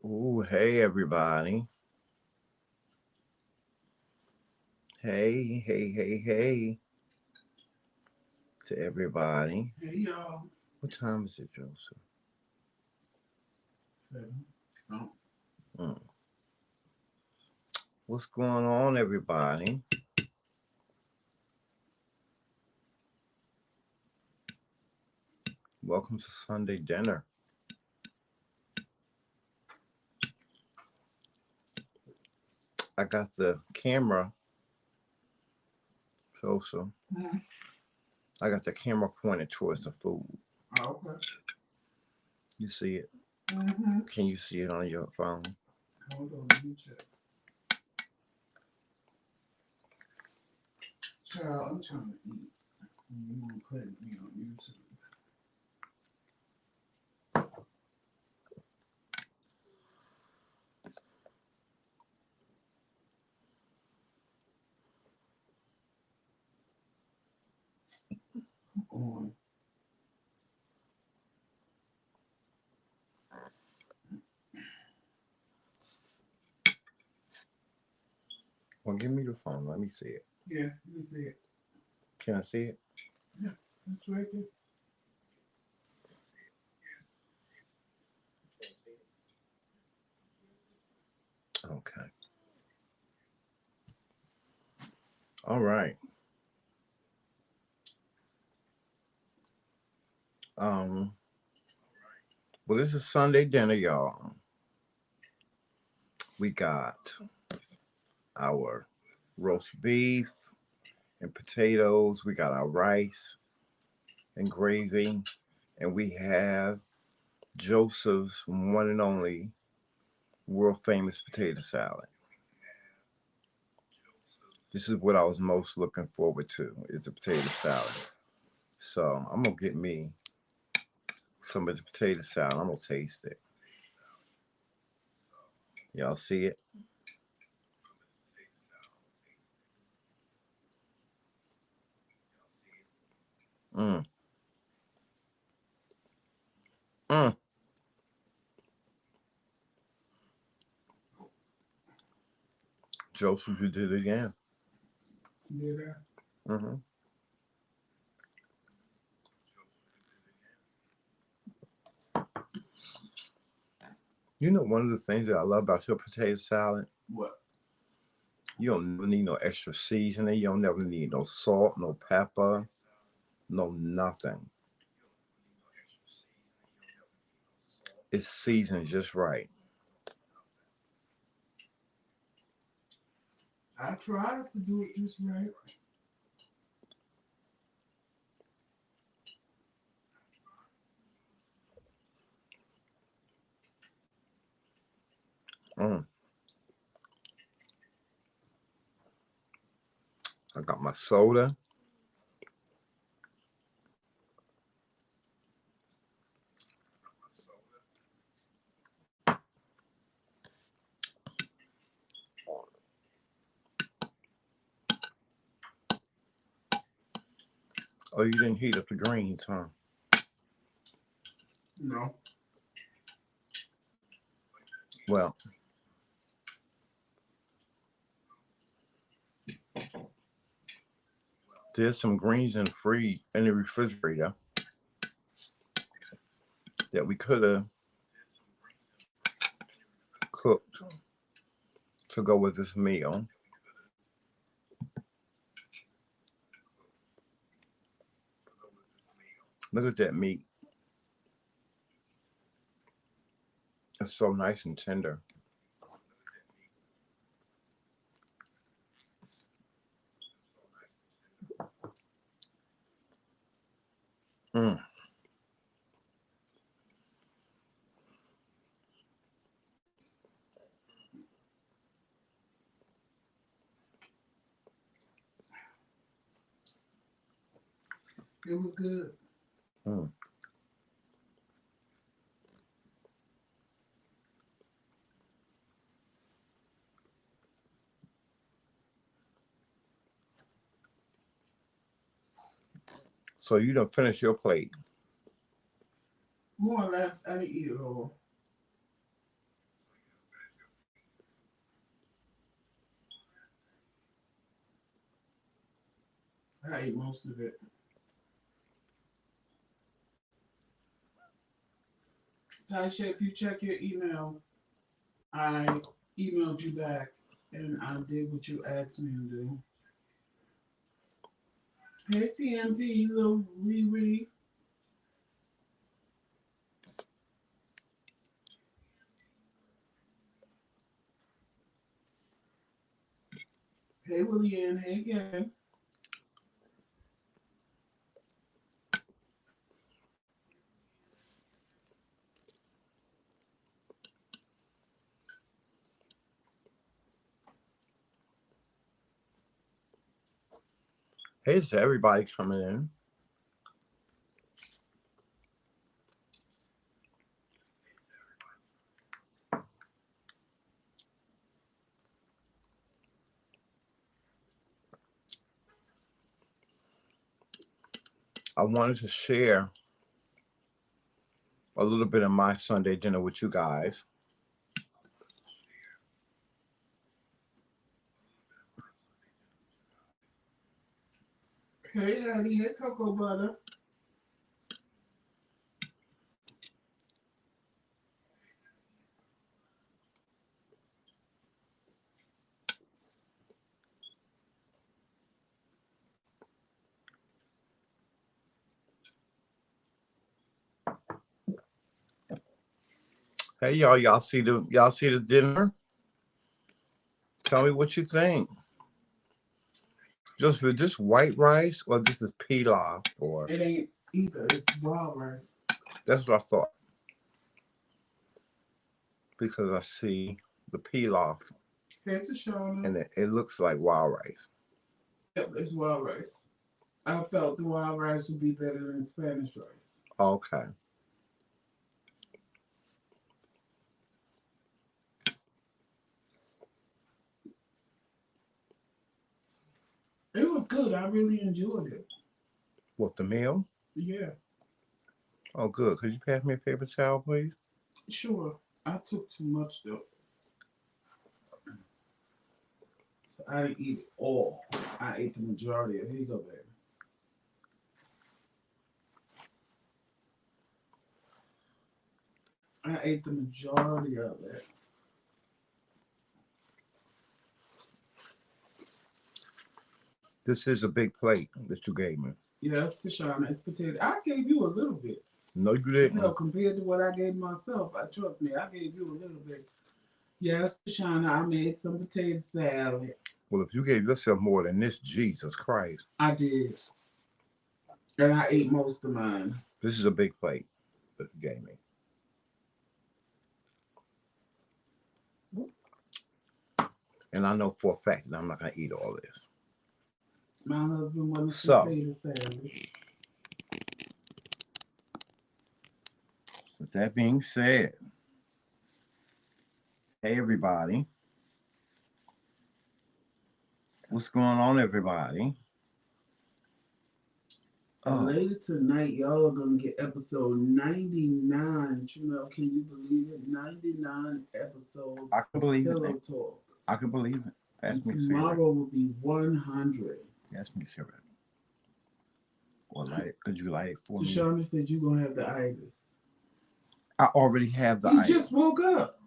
Ooh, hey everybody. Hey to everybody. Hey y'all. What time is it, Joseph? 7. Oh, Mm. What's going on, everybody? Welcome to Sunday dinner. I got the camera, Joseph. mm. I got the camera pointed towards the food. Oh, okay. You see it? Mm-hmm. Can you see it on your phone? Hold on, let me check. Child, I'm trying to eat. You want to put me on YouTube? On. Well, give me the phone. Let me see it. Yeah, let me see it. Can I see it? Yeah, that's right there. Okay. All right. Um. Well, this is Sunday dinner, y'all. We got our roast beef and potatoes. We got our rice and gravy. And we have Joseph's one and only world famous potato salad. This is what I was most looking forward to is the potato salad. So I'm gonna get me some of the potato salad. I'm gonna taste it. Y'all see it? Mm, mm. Joseph, you did it again. Did I? Hmm. You know, one of the things that I love about your potato salad, What? you don't never need no extra seasoning. You don't never need no salt, no pepper, no nothing. It's seasoned just right. I tried to do it just right. Mm. I got my soda. Oh, you didn't heat up the greens, huh? No. Well, there's some greens in the refrigerator that we could have cooked to go with this meal. Look at that meat. It's so nice and tender. Mm. It was good. Mm. So you don't finish your plate. More or less, I didn't eat it all. I ate most of it. Taisha, if you check your email, I emailed you back and I did what you asked me to do. Hey, CMD, little Riri. Hey, Willie Ann. Hey, again. Hey, to everybody coming in. I wanted to share a little bit of my Sunday dinner with you guys. Hey, Hattie. Hey, Cocoa Butter. Hey, y'all see the dinner? Tell me what you think. Just with this white rice, or this is pilaf, or It ain't either. It's wild rice. that's what I thought because I see the pilaf Hey, Tashana. and it looks like wild rice. Yep, it's wild rice. I felt the wild rice would be better than Spanish rice. Okay. It was good. I really enjoyed it. What, the meal? Yeah, Oh, good. Could you pass me a paper towel, please? sure. I took too much though, so I didn't eat it all. I ate the majority of it. Here you go, baby. I ate the majority of it. This is a big plate that you gave me. Yes, Tashana, it's potato. I gave you a little bit. No, you No, didn't. compared to what I gave myself, I trust me, I gave you a little bit. Yes, Tashana, I made some potato salad. Well, if you gave yourself more than this, Jesus Christ. I did, and I ate most of mine. This is a big plate that you gave me. And I know for a fact that I'm not going to eat all this. My husband wanted So, potato salad. with that being said, hey, everybody. What's going on, everybody? And Oh, later tonight, y'all are gonna get episode 99. Tramel, can you believe it? 99 episodes I can of believe it. Pillow Talk. I can believe it. And Pass me a cigarette. tomorrow will be 100. Pass me a cigarette. Or light it. Could you light it for me? Tashana said you're gonna have the itis. I already have the You item. just woke up.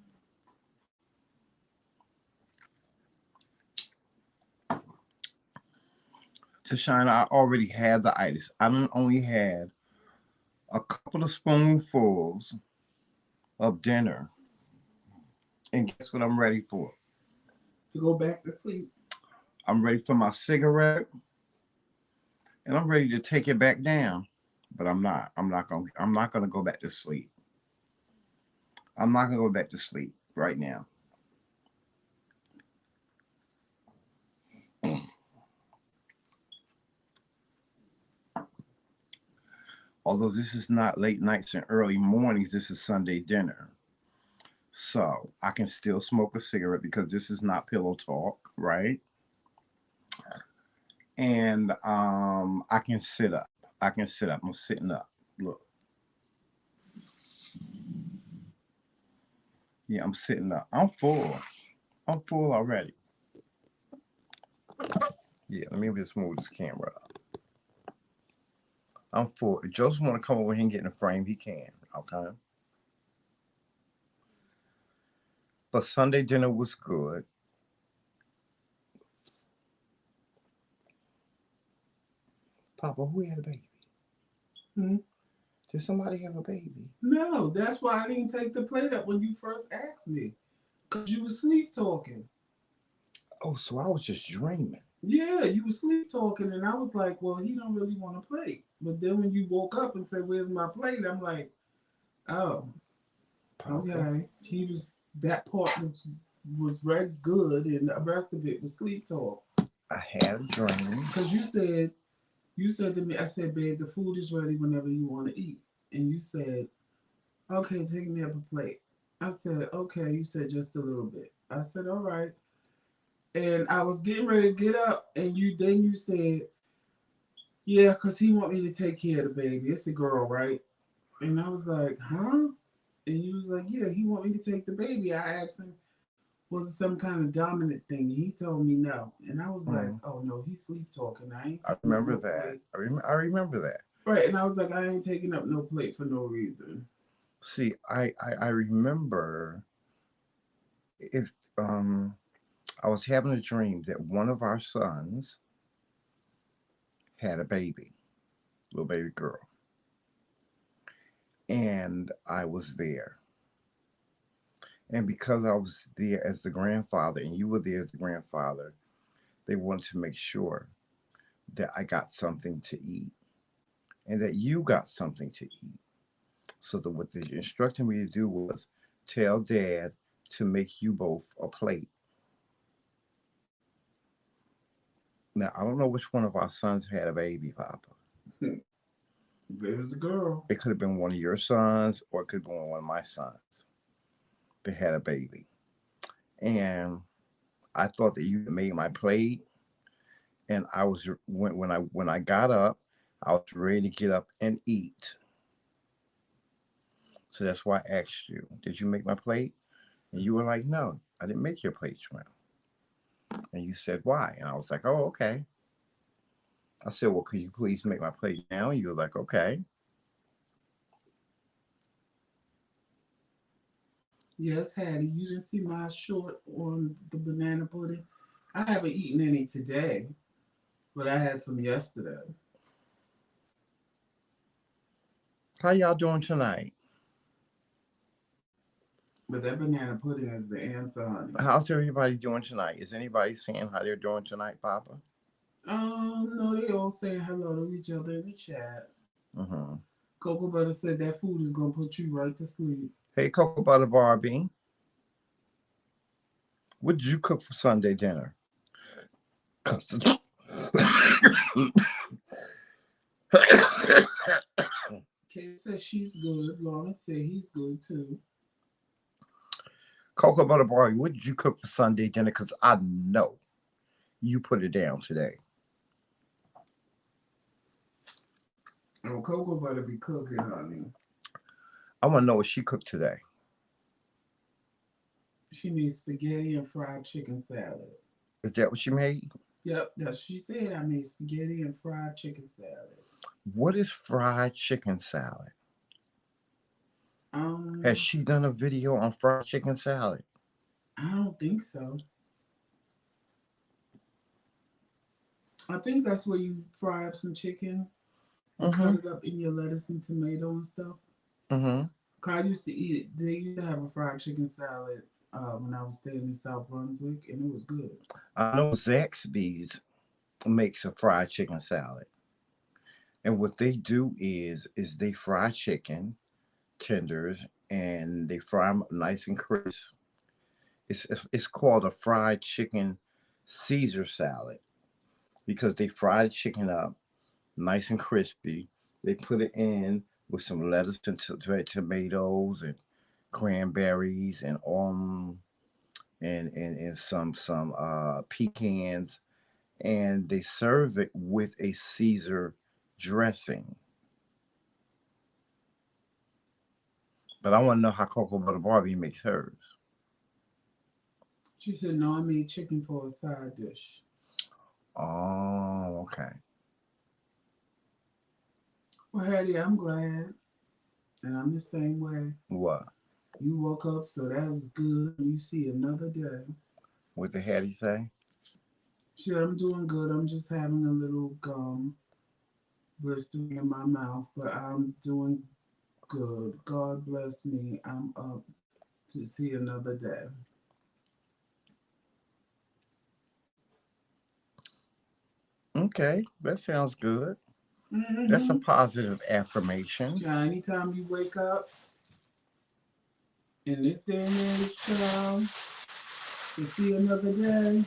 Tashina, I already had the itis. I done only had a couple of spoonfuls of dinner. And guess what I'm ready for? To go back to sleep. I'm ready for my cigarette and I'm ready to take it back down. But I'm not. I'm not gonna go back to sleep. I'm not gonna go back to sleep right now. Although this is not late nights and early mornings, this is Sunday dinner. So I can still smoke a cigarette because this is not pillow talk, right? And I can sit up. I can sit up. I'm sitting up. Look. Yeah, I'm sitting up. I'm full. I'm full already. Yeah, let me just move this camera up. I'm full. If Joseph want to come over here and get in the frame, he can. Okay. But Sunday dinner was good. Papa, who had a baby? Hmm? Did somebody have a baby? No, that's why I didn't take the plate up when you first asked me. Because you were sleep talking. Oh, so I was just dreaming. Yeah, you were sleep talking, and I was like, well, he don't really want a plate. But then when you woke up and said, where's my plate? I'm like, oh, Papa, okay. He was that part was very good, and the rest of it was sleep talk. I had a dream. Cause you said to me, I said, babe, the food is ready whenever you want to eat, and you said, okay, take me up a plate. I said, okay. You said just a little bit. I said, all right. And I was getting ready to get up, and you said, yeah, cause he want me to take care of the baby. It's a girl, right? And I was like, huh? And he was like, yeah, he want me to take the baby. I asked him, was it some kind of dominant thing? He told me no. And I was like, Mm, oh no, he's sleep talking. I ain't I taking up remember no that. plate. I remember that. Right. And I was like, I ain't taking up no plate for no reason. See, I remember if I was having a dream that one of our sons had a baby, little baby girl, and I was there. And because I was there as the grandfather and you were there as the grandfather, they wanted to make sure that I got something to eat and that you got something to eat. So that what they instructed me to do was tell dad to make you both a plate. Now I don't know which one of our sons had a baby, Papa. It was a girl. It could have been one of your sons or it could have been one of my sons that had a baby. And I thought that you had made my plate and I was when I got up, I was ready to get up and eat. So that's why I asked you, did you make my plate? And you were like, no, I didn't make your plate, Shrimp. And you said, why? And I was like, oh, okay. I said, well, could you please make my plate now? And you were like, okay. Yes, Hattie, you didn't see my short on the banana pudding. I haven't eaten any today, but I had some yesterday. How y'all doing tonight? But that banana pudding is the answer, honey. How's everybody doing tonight? Is anybody saying how they're doing tonight, Papa? No, they all saying hello to each other in the chat. Mm-hmm. Cocoa Butter said that food is gonna put you right to sleep. Hey, Cocoa Butter Barbie, what did you cook for Sunday dinner? Kay says she's good. Lorna said he's good too. Cocoa Butter Barbie, what did you cook for Sunday dinner? Because I know you put it down today. Oh, Cocoa Butter be cooking, honey. I want to know what she cooked today. She needs spaghetti and fried chicken salad. Is that what she made? Yep, that she said I made spaghetti and fried chicken salad. What is fried chicken salad? Has Um, she done a video on fried chicken salad? I don't think so. I think that's where you fry up some chicken and cut Mm-hmm. it up in your lettuce and tomato and stuff. Mm-hmm. 'Cause I used to eat it. They used to have a fried chicken salad when I was staying in South Brunswick, and it was good. I know Zaxby's makes a fried chicken salad. And what they do is they fry chicken tenders and they fry them nice and crisp. It's called a fried chicken Caesar salad because they fry the chicken up nice and crispy. They put it in with some lettuce and tomatoes and cranberries and and some pecans and they serve it with a Caesar dressing. But I want to know how Cocoa Butter Barbie makes hers. She said, "No, I made chicken for a side dish." Oh, okay. Well, Hattie, I'm glad. And I'm the same way. What? You woke up, so that's good. You see another day. What the Hattie say? Shit, I'm doing good. I'm just having a little gum blistering in my mouth, but I'm doing good. God bless me. I'm up to see another day. Okay, that sounds good. That's a Mm-hmm. positive affirmation. Child, anytime you wake up in this day and age, child, to see another day.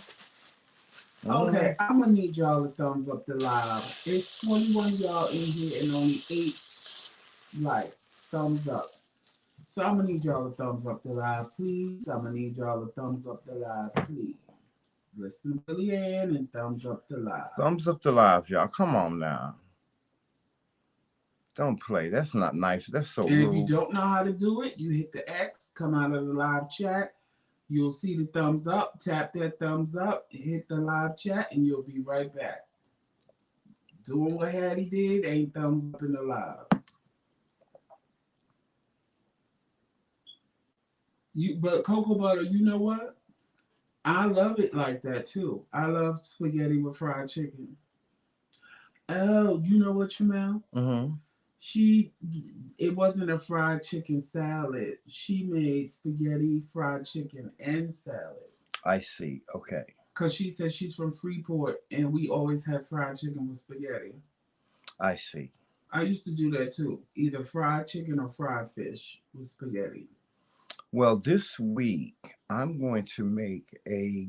Hmm. Okay, I'm gonna need y'all to thumbs up the live. It's 21 y'all in here and only 8 like thumbs up. So I'm gonna need y'all to thumbs up the live, please. I'm gonna need y'all to thumbs up the live, please. Listen to Billy Ann and thumbs up the live. Thumbs up the live, y'all. Come on now. Don't play. That's not nice. That's so And if you rude. don't know how to do it, you hit the X, come out of the live chat. You'll see the thumbs up. Tap that thumbs up, hit the live chat, and you'll be right back. Doing what Hattie did ain't thumbs up in the live. But cocoa butter, you know what? I love it like that too. I love spaghetti with fried chicken. Oh, you know what, Jamel? Hmm. She, it wasn't a fried chicken salad. She made spaghetti, fried chicken, and salad. I see. Okay. Cause she said she's from Freeport, and we always had fried chicken with spaghetti. I see. I used to do that too, either fried chicken or fried fish with spaghetti. Well, this week I'm going to make a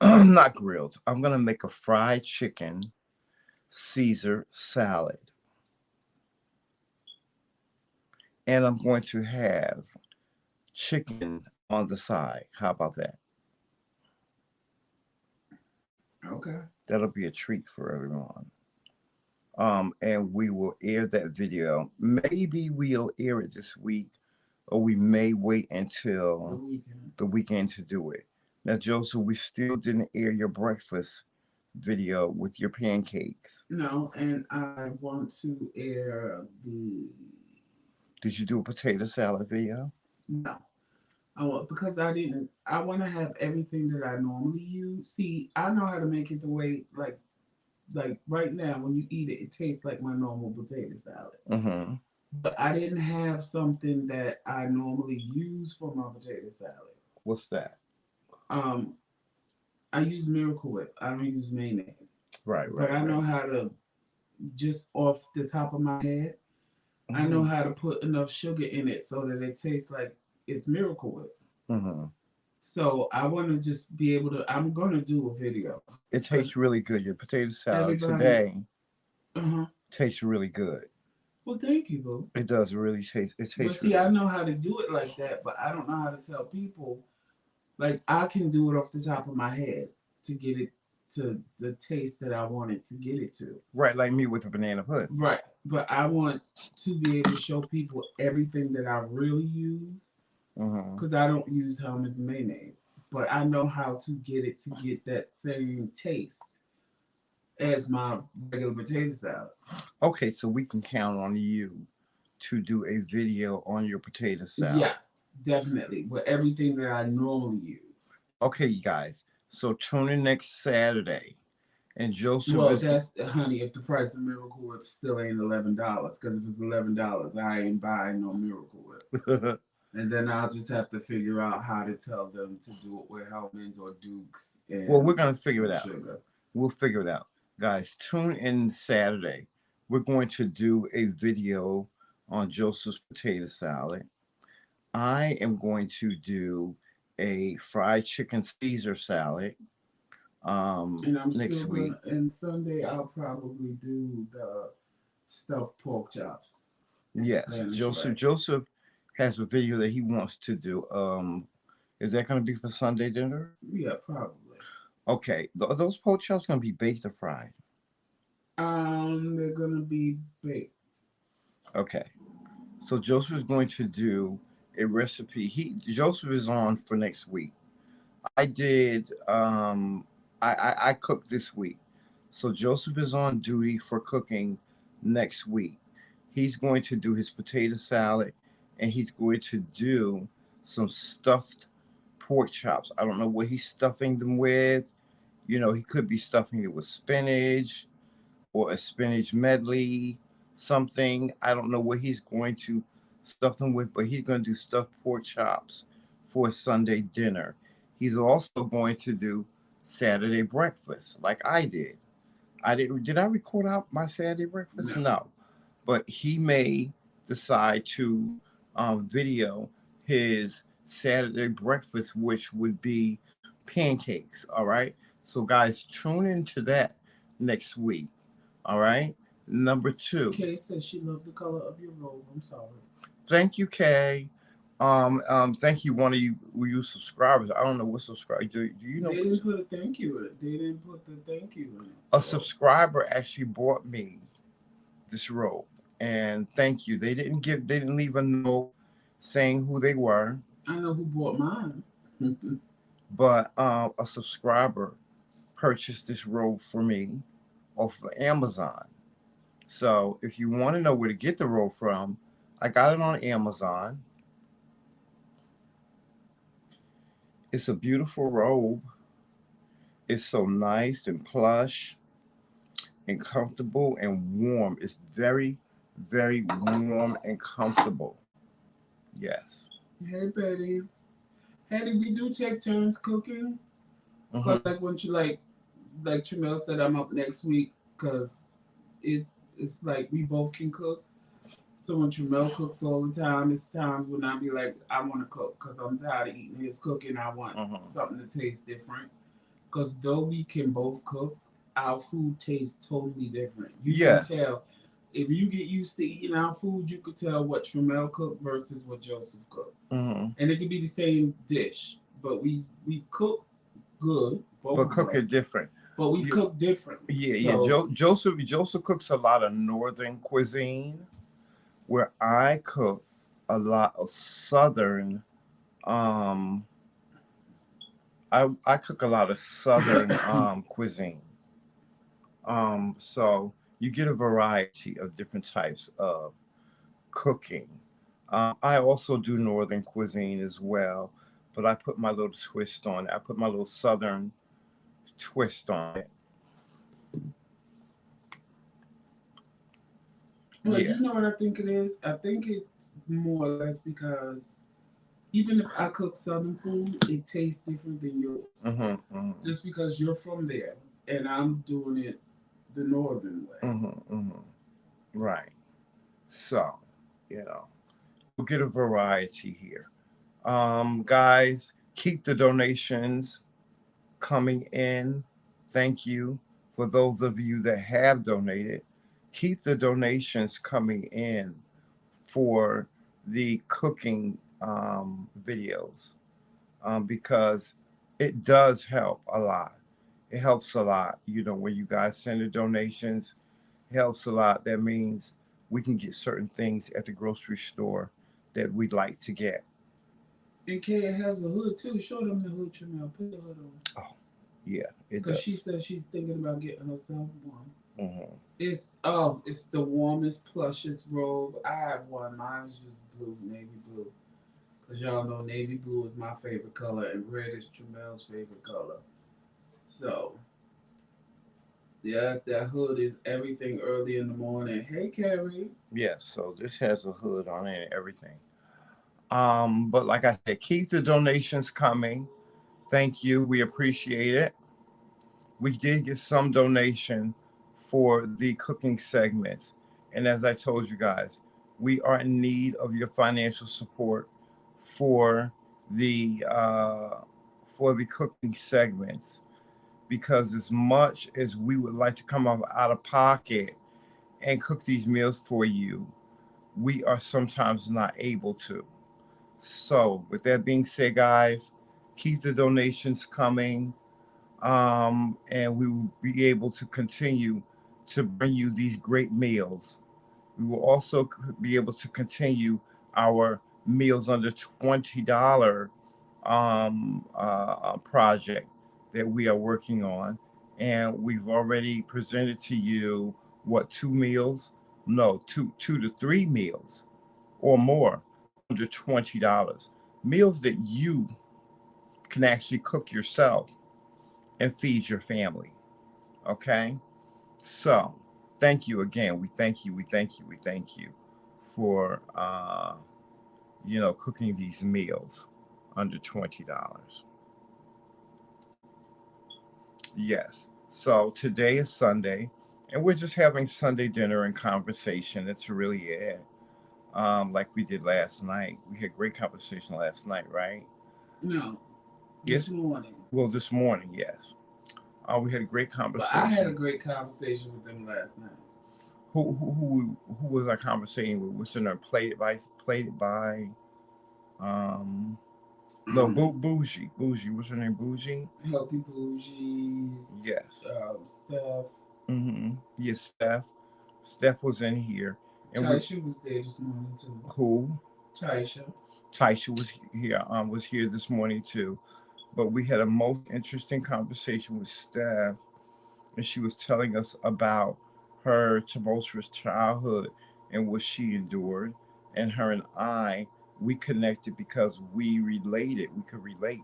not grilled. I'm going to make a fried chicken Caesar salad. And I'm going to have chicken on the side. How about that? Okay. That'll be a treat for everyone. And we will air that video. Maybe we'll air it this week, or we may wait The until weekend. the weekend to do it. Now, Joseph, we still didn't air your breakfast video with your pancakes. No, and I want to air the Did you do a potato salad video? no. I want because I didn't. I want to have everything that I normally use. See, I know how to make it the way like right now when you eat it, it tastes like my normal potato salad. Mm-hmm. But I didn't have something that I normally use for my potato salad. What's that? Um, I use Miracle Whip. I don't use mayonnaise, Right, but right, I know right. how to just off the top of my head. I know Mm-hmm. how to put enough sugar in it so that it tastes like it's Miracle Whip. Mm-hmm. So I want to just be able to. I'm gonna do a video It because tastes really good. Your potato salad everybody. today Uh-huh. tastes really good. Well, thank you, boo. It does really taste. It But tastes see, really I good. know how to do it like that, but I don't know how to tell people. Like I can do it off the top of my head to get it to the taste that I want it to get it to. Right, like me with the banana pudding. Right. But I want to be able to show people everything that I really use Mm-hmm. because I don't use Hellman's mayonnaise. But I know how to get that same taste as my regular potato salad. Okay, so we can count on you to do a video on your potato salad. Yes, definitely. With everything that I normally use. Okay, you guys. So tune in next Saturday, and Joseph Well, is. that's honey. If the price of Miracle Whip still ain't $11, because if it's $11, I ain't buying no Miracle Whip. And then I'll just have to figure out how to tell them to do it with Hellman's or Duke's Well, we're and gonna figure it some out. sugar. We'll figure it out, guys. Tune in Saturday. We're going to do a video on Joseph's potato salad. I am going to do a fried chicken Caesar salad And I'm still next week. gonna. And Sunday I'll probably do the stuffed pork chops and Yes, Spanish Joseph. rice. Joseph has a video that he wants to do. Is that going to be for Sunday dinner? Yeah, probably. Okay, those pork chops going to be baked or fried. They're gonna be baked. Okay, so Joseph is going to do a recipe. He Joseph is on for next week. I did. I cooked this week, so Joseph is on duty for cooking next week. He's going to do his potato salad and he's going to do some stuffed pork chops. I don't know what he's stuffing them with. You know, he could be stuffing it with spinach or a spinach medley, something. I don't know what he's going to stuff them with, but he's going to do stuffed pork chops for Sunday dinner. He's also going to do Saturday breakfast like I did. I didn't. Did I record out my Saturday breakfast? No. No, but he may decide to video his Saturday breakfast, which would be pancakes. All right. So guys, tune into that next week. All right. Number two. Kay says she loved the color of your robe. I'm sorry. Thank you, Kay. Thank you, one of you subscribers. I don't know what subscriber. Do you know They what didn't put a thank you in it. They didn't put the thank you in it. a So subscriber actually bought me this robe? And thank you. They didn't leave a note saying who they were, I know who bought mine. but a subscriber purchased this robe for me off of Amazon. So if you want to know where to get the robe from, I got it on Amazon. It's a beautiful robe. It's so nice and plush and comfortable and warm. It's very, very warm and comfortable. Yes. Hey Betty. Hattie, we do take turns cooking. Cause Hmm. like when you like Tramel said, I'm up next week because it's like we both can cook. So when Tramel cooks all the time, it's times when I be like, I want to cook because I'm tired of eating his cooking. I want Hmm. something to taste different. Because though we can both cook, our food tastes totally different. You can Yes. tell if you get used to eating our food, you could tell what Tramel cooked versus what Joseph cooked, Hmm. and it could be the same dish, but we cook good, both But of cook us, it different. but we You, cook differently. yeah, yeah. So Joseph cooks a lot of northern cuisine, where I cook a lot of southern. Um, I cook a lot of southern cuisine. So you get a variety of different types of cooking. I also do northern cuisine as well, but I put my little twist on it. I put my little southern twist on it. well, Yeah. you know what I think it is? I think it's more or less because even if I cook Southern food, it tastes different than yours. Mhm. Mhm. Just because you're from there and I'm doing it the Northern way. Mhm. Mhm. Right. So, you know, you'll get a variety here. Guys, keep the donations coming in. Thank you for those of you that have donated. Keep the donations coming in for the cooking videos, because it does help a lot. It helps a lot. You know, when you guys send the donations, it helps a lot. That means we can get certain things at the grocery store that we'd like to get. And Kaya has a hood too. Show them the hood, Jamel. Put the hood on. Oh, yeah, it Because she does. says she's thinking about getting herself one. Hmm. It's the warmest, plushest robe. I have one. Mine's just blue, navy blue. Because y'all know navy blue is my favorite color and red is Jamel's favorite color. So, yes, that hood is everything early in the morning. Hey, Carrie. Yes, so this has a hood on it and everything. But like I said, keep the donations coming. Thank you. We appreciate it. We did get some donation for the cooking segments. And as I told you guys, we are in need of your financial support for the uh, for the cooking segments, because as much as we would like to come up out of pocket and cook these meals for you, we are sometimes not able to. So, with that being said, guys, keep the donations coming, and we will be able to continue to bring you these great meals. We will also be able to continue our meals under $20 project that we are working on. And we've already presented to you what two meals. No, two to three meals or more under $20. Meals that you can actually cook yourself and feed your family. Okay? So, thank you again. We thank you for cooking these meals under $20. Yes. So today is Sunday, and we're just having Sunday dinner and conversation. That's really it. Like we did last night. We had great conversation last night, right? No, this Yes. morning. Well, this morning, yes. We had a great But I had a conversation. great conversation with them last night. Who was I conversating with? What's her name? Played it by um no Bougie. Bougie. What's her name? Bougie? Healthy Bougie, Yes. Steph. Yes, Steph. Steph was in here. And we Taisha was there this morning too. who? Taisha. Taisha was here this morning too. But we had a most interesting conversation with Steph, and she was telling us about her tumultuous childhood and what she endured. And her and I, we connected because we related. We could relate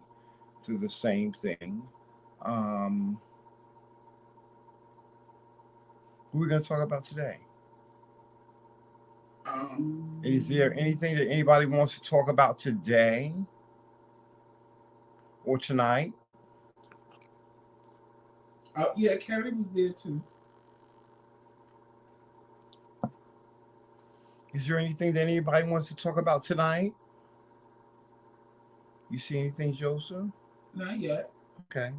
to the same thing. Um, what we're going to talk about today. Is there Um, anything that anybody wants to talk about today or tonight? oh yeah, Carrie was there too. Is there anything that anybody wants to talk about tonight? You see anything, Joseph? Not yet. Okay.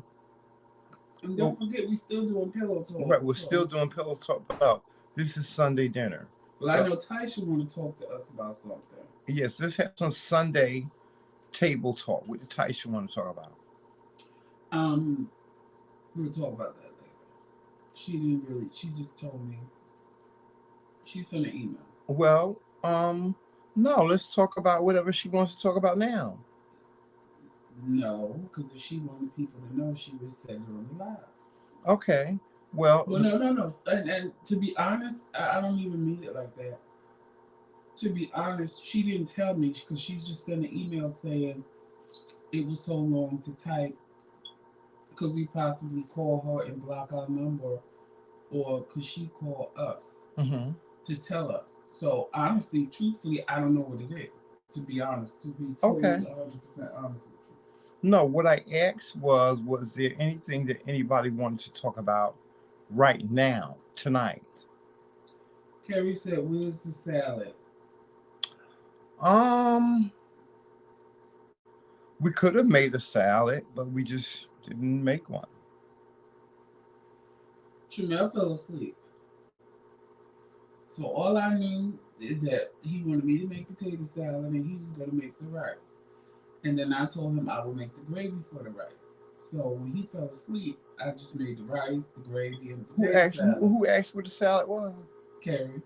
And Well, don't forget, we still doing pillow right, talk. we're still So, doing pillow talk, but this is Sunday dinner. well, I So, know Taisha want to talk to us about something. yes, let's have some Sunday table talk. What did Taisha want to talk about? Um, we'll talk about that later. She didn't really. She just told me. She sent an email. Well, no, let's talk about whatever she wants to talk about now. No, because if she wanted people to know, she would have said it on the live. Okay. Well, Well, no, no, no. And to be honest, I don't even mean it like that. To be honest, she didn't tell me because she's just sent an email saying it was so long to type. Could we possibly call her and block our number, or could she call us hmm to tell us? So honestly, truthfully, I don't know what it is. To be honest, to be totally okay. 100% honest with you. No, what I asked was there anything that anybody wanted to talk about right now, tonight? Carrie said, "Where's the salad?" Um, we could have made a salad, but we just didn't make one. Tramel fell asleep. So all I knew is that he wanted me to make potato salad and he was going to make the rice. And then I told him I would make the gravy for the rice. So when he fell asleep, I just made the rice, the gravy, and the potato salad. Who asked what the salad was? Carrie.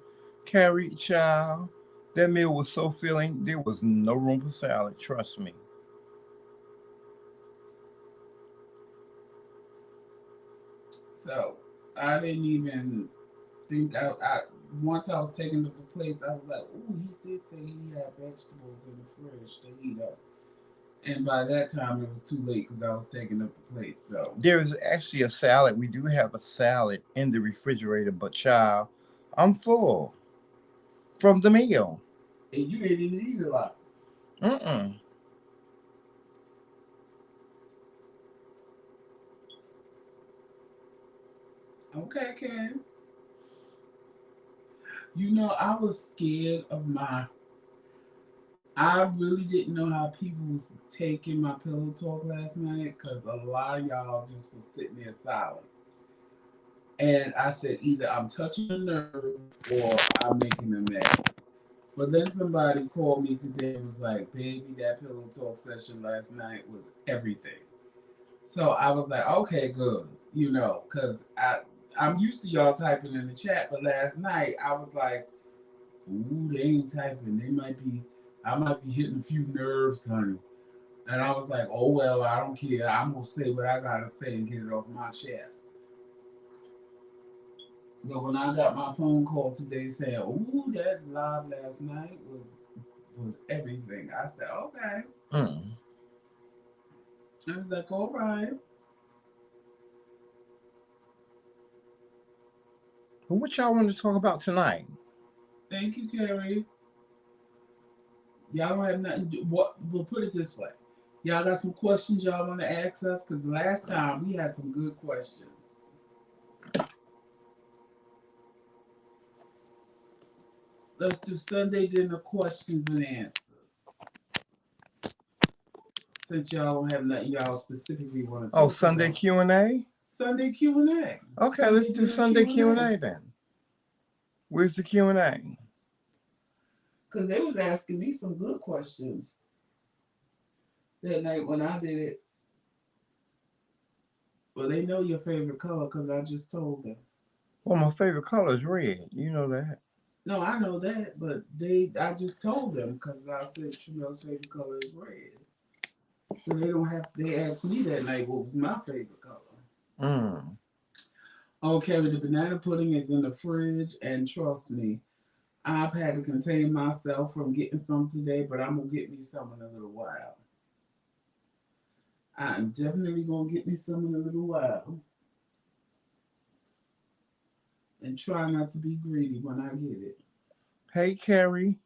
Carrie, child. That meal was so filling. There was no room for salad. Trust me. So I didn't even think I once I was taking up the plates, I was like, "Ooh, he did say he had vegetables in the fridge to heat up." And by that time, it was too late because I was taking up the plates. So There is actually a salad. We do have a salad in the refrigerator, but child, I'm full from the meal. and you didn't even eat a lot. Mm-mm. Okay, Ken. You know, I was scared of my. I really didn't know how people was taking my pillow talk last night because a lot of y'all just was sitting there silent. And I said either I'm touching a nerve or I'm making them mad. But then somebody called me today and was like, "Baby, that pillow talk session last night was everything." So I was like, "Okay, good," because I'm used to y'all typing in the chat, but last night I was like, "Ooh, they ain't typing. They might be. I might be hitting a few nerves, honey." And I was like, "Oh well, I don't care. I'm gonna say what I gotta say and get it off my chest." But when I got my phone call today saying, "Ooh, that live last night was everything," I said, "Okay." Mm. I was like, "All right, But what y'all want to talk about tonight? thank you, Carrie. Y'all don't have nothing. What we'll put it this way, y'all got some questions y'all want to ask us? Because last time we had some good questions. Let's do Sunday dinner questions and answers. Since y'all don't have nothing y'all specifically want to Oh, talk Sunday about, Q&A? Sunday Q&A, Okay, let's Sunday do dinner Sunday Q&A. Q&A then. Where's the Q&A? Because they was asking me some good questions that night when I did it. Well, they know your favorite color because I just told them. Well, my favorite color is red. You know that. No, I know that, but I just told them because I said Tramel's favorite color is red. So they don't have, they asked me that night what was my favorite color. Mm. Okay, the banana pudding is in the fridge, and trust me, I've had to contain myself from getting some today, but I'm gonna get me some in a little while. I'm definitely gonna get me some in a little while, and try not to be greedy when I get it. Hey, Carrie.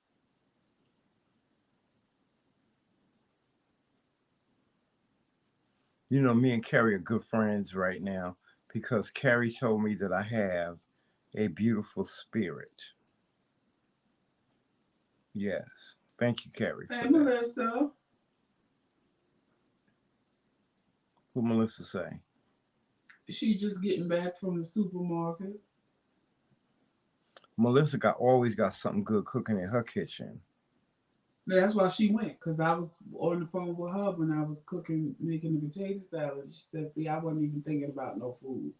You know, me and Carrie are good friends right now because Carrie told me that I have a beautiful spirit. Yes. Thank you, Carrie, Hey, for that. Melissa. What Melissa say? She just getting back from the supermarket. Melissa got always got something good cooking in her kitchen. That's why she went, because I was on the phone with her when I was cooking, making the potato salad. She said, "See, I wasn't even thinking about no food.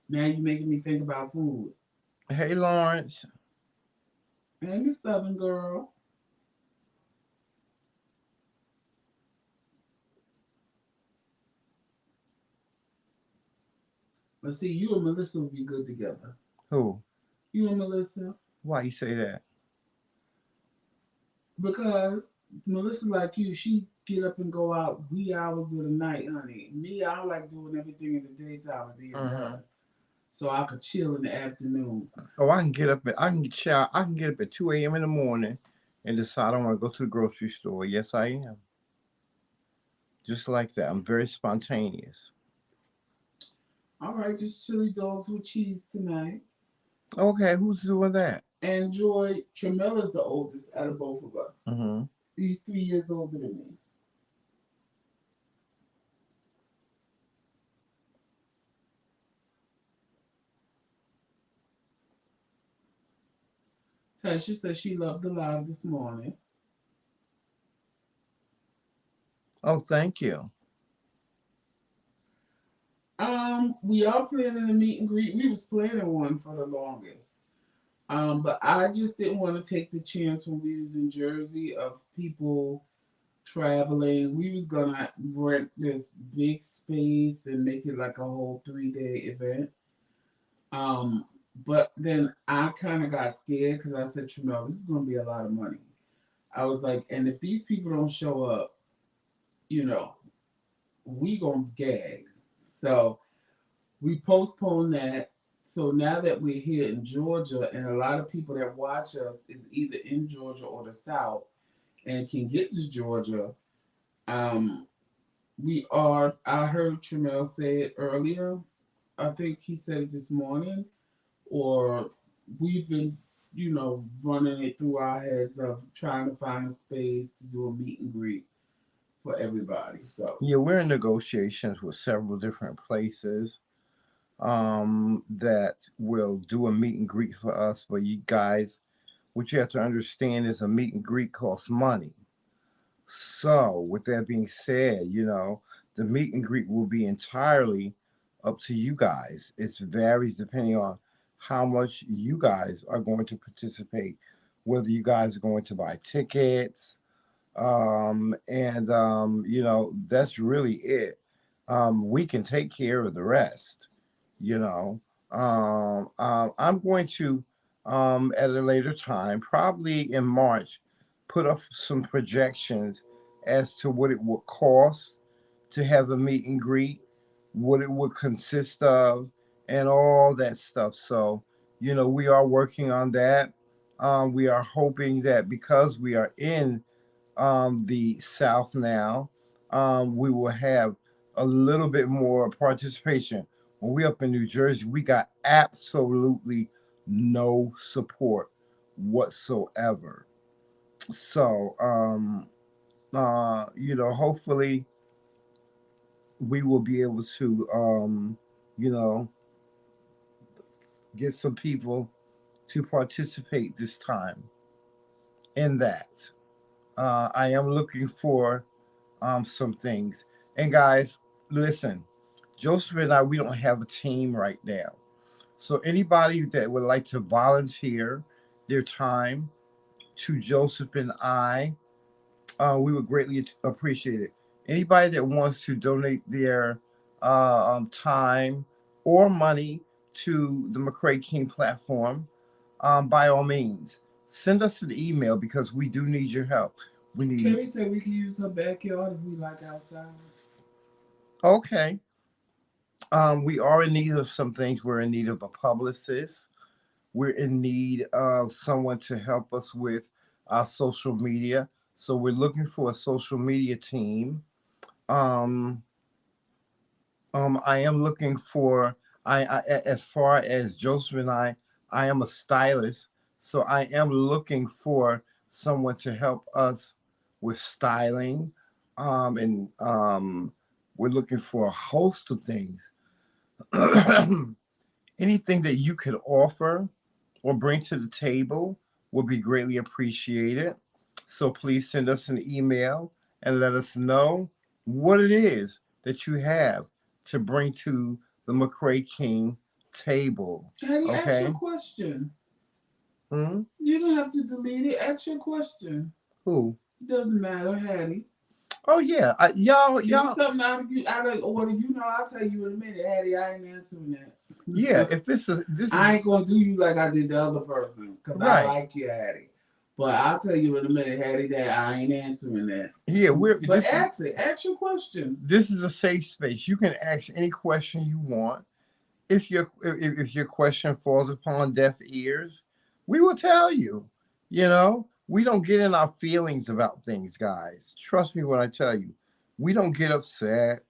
Now you're making me think about food." Hey, Lawrence. And the Southern girl. But see, you and Melissa would be good together. Who? You and Melissa. Why you say that? Because Melissa, like you, she get up and go out wee hours of the night, honey. Me, I like doing everything in the daytime and being Mm-hmm. done. So I could chill in the afternoon. Oh, I can get up at I can get shower. I can get up at 2 a.m. in the morning and decide I want to go to the grocery store. Yes, I am. Just like that. I'm very spontaneous. All right, just chili dogs with cheese tonight. Okay, who's doing that? And Joy Tramella's the oldest out of both of us. Mm-hmm. He's 3 years older than me. Tasha said she loved the live this morning. Oh, thank you. We are planning a meet and greet. We was planning one for the longest. But I just didn't want to take the chance when we was in Jersey of people traveling. We was gonna rent this big space and make it like a whole 3 day event. Um, but then I kind of got scared because I said, Tramel, this is gonna be a lot of money. I was like, and if these people don't show up, you know, we gonna gag. So we postponed that. So now that we're here in Georgia, and a lot of people that watch us is either in Georgia or the South and can get to Georgia, um, we are. I heard Tramel say it earlier. I think he said it this morning, or we've been, running it through our heads of trying to find a space to do a meet and greet for everybody. So, Yeah, we're in negotiations with several different places that will do a meet and greet for us. But you guys, what you have to understand is a meet and greet costs money. So, with that being said, the meet and greet will be entirely up to you guys. It varies depending on how much you guys are going to participate, whether you guys are going to buy tickets, and that's really it. We can take care of the rest, you know. I'm going to, at a later time, probably in March, put up some projections as to what it would cost to have a meet and greet, what it would consist of, and all that stuff. So, we are working on that. We are hoping that because we are in the South now, we will have a little bit more participation. When we up in New Jersey, we got absolutely no support whatsoever. So, hopefully we will be able to, you know, get some people to participate this time in that. I am looking for some things. And guys, listen, Joseph and I, we don't have a team right now. So anybody that would like to volunteer their time to Joseph and I, we would greatly appreciate it. Anybody that wants to donate their time or money to the McCray King platform, by all means, send us an email because we do need your help. We need, Carrie said we can use her backyard if we like outside. okay. We are in need of some things. We're in need of a publicist. We're in need of someone to help us with our social media. So we're looking for a social media team. Um, I am looking for as far as Joseph and I am a stylist, so I am looking for someone to help us with styling, and we're looking for a host of things. Anything that you could offer or bring to the table would be greatly appreciated. So please send us an email and let us know what it is that you have to bring to the McCray King table. Hattie, ask your Okay? question. Hmm? You don't have to delete it. Ask your question. Who? It doesn't matter, Hattie. Oh yeah, y'all, If it's y'all. something out of order, I'll tell you in a minute, Hattie. I ain't answering Yeah, that. if this is I ain't gonna do you like I did the other person, cause I right. like you, Hattie. But I'll tell you in a minute, Hattie, that I ain't answering that. Yeah, we're But this is ask it. Ask your question. this is a safe space. You can ask any question you want. If your question falls upon deaf ears, we will tell you. We don't get in our feelings about things, guys. Trust me when I tell you, we don't get upset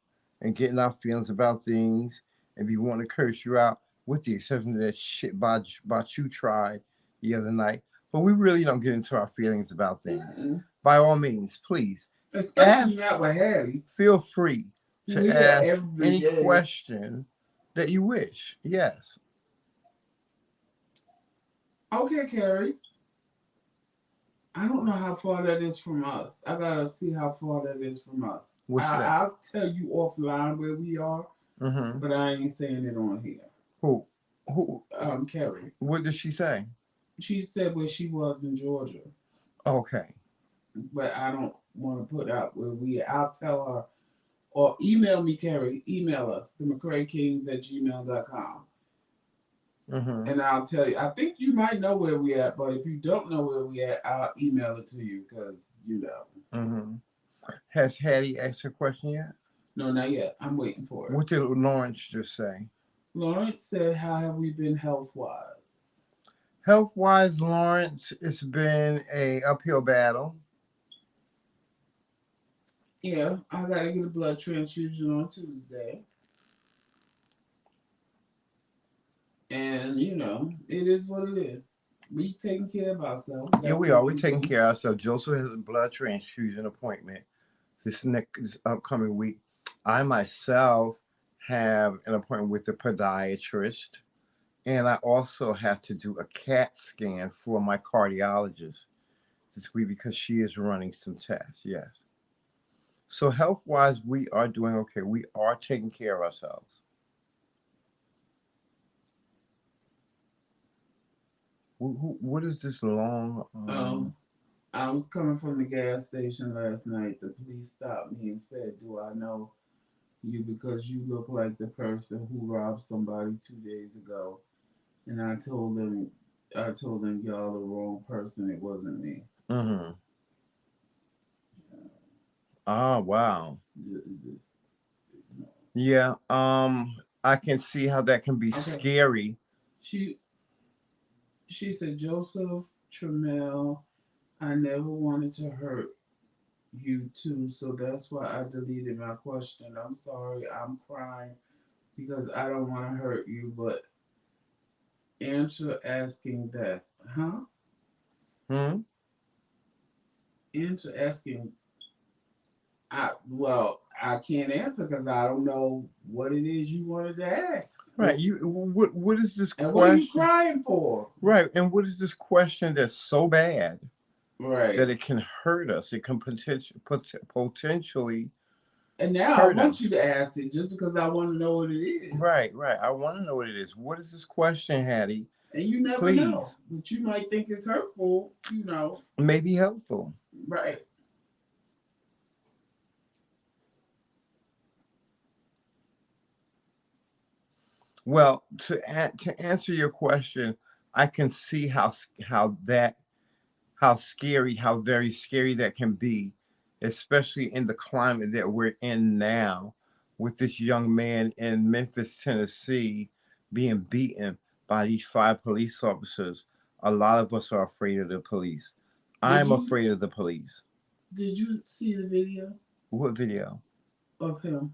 and get in our feelings about things and be wanting to curse you out, with the exception of that shit about you tried the other night. But we really don't get into our feelings about things. Mm-mm. By all means, please Especially ask. not with Hattie, Feel free who to here ask every any day. question that you wish. Yes. Okay, Carrie. I don't know how far that is from us. I gotta see how far that is from us. What's that? I'll tell you offline where we are, Mm-hmm. but I ain't saying it on here. Who? Who? Carrie. What did she say? She said where she was in Georgia, Okay. but I don't want to put out where we. I'll tell her or email me, Carrie. Email us, the McCrayKings@gmail.com. Mm-hmm. And I'll tell you. I think you might know where we at, but if you don't know where we at, I'll email it to you because you know. Mm-hmm. Has Hattie asked her question yet? No, not yet. I'm waiting for it. What did Lawrence just say? Lawrence said, "How have we been health wise?" Health wise, Lawrence, it's been a uphill battle. Yeah, I gotta get a blood transfusion on Tuesday, and it is what it is. We taking care of ourselves. Yeah, That's we the are. We're main taking thing. care of ourselves. Joseph has a blood transfusion appointment this upcoming week. I myself have an appointment with a podiatrist, and I also have to do a CAT scan for my cardiologist this week because she is running some tests. Yes. So health wise, we are doing okay. We are taking care of ourselves. What is this long? Um, I was coming from the gas station last night. The police stopped me and said, "Do I know you because you look like the person who robbed somebody 2 days ago. And I told them y'all the wrong person. It wasn't me. Mm-hmm. Oh, wow. It's just, you know. Yeah. I can see how that can be Okay. scary. She she said, Joseph Trammell, I never wanted to hurt you too, so that's why I deleted my question. I'm sorry, I'm crying because I don't want to hurt you, but answer asking that, huh? Hmm. Answer asking, I can't answer because I don't know what it is you wanted to ask. Right. What is this And what are you question? crying for? Right. And what is this question that's so bad that Right. it can hurt us? It can potentially And now I hurt want you us. to ask it just because I want to know what it is. Right. Right. I want to know what it is. What is this question, Hattie? And you never know. Please. But you might think it's hurtful. May be helpful. Right. Well, to answer your question, I can see how scary, how very scary that can be, especially in the climate that we're in now, with this young man in Memphis, Tennessee, being beaten by these five police officers. A lot of us are afraid of the police. Did I'm you afraid of the police. did you see the video What video? of him?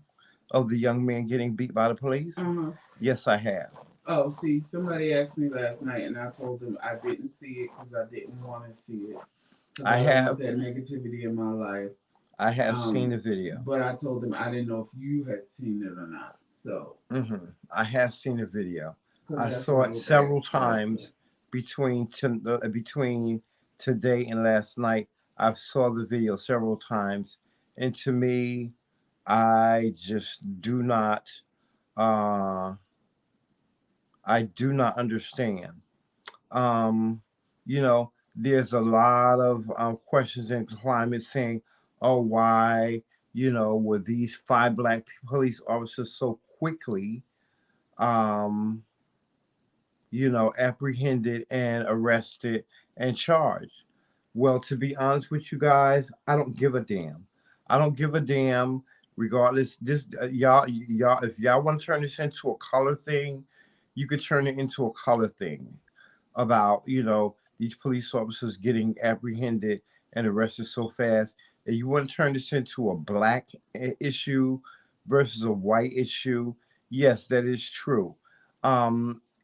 Of the young man getting beat by the police? Uh-huh. Yes, I have. Oh, see, somebody asked me last night, and I told them I didn't see it because I didn't want to see it because I I don't want have. that negativity in my life. I have seen Um, the video. but I told them I didn't know if you had seen it or not. So, I have seen the video. because I that's what saw I it was several asked yesterday. times between today and last night. I saw the video several times, and to me, I just do not. Uh, I do not understand. Um, there's a lot of questions in climate saying, "Oh, why? Were these five black police officers so quickly?" Um, apprehended and arrested and charged. Well, to be honest with you guys, I don't give a damn. I don't give a damn. Regardless, this y'all, if y'all want to turn this into a color thing, you could turn it into a color thing about these police officers getting apprehended and arrested so fast. And you want to turn this into a black issue versus a white issue. Yes, that is true.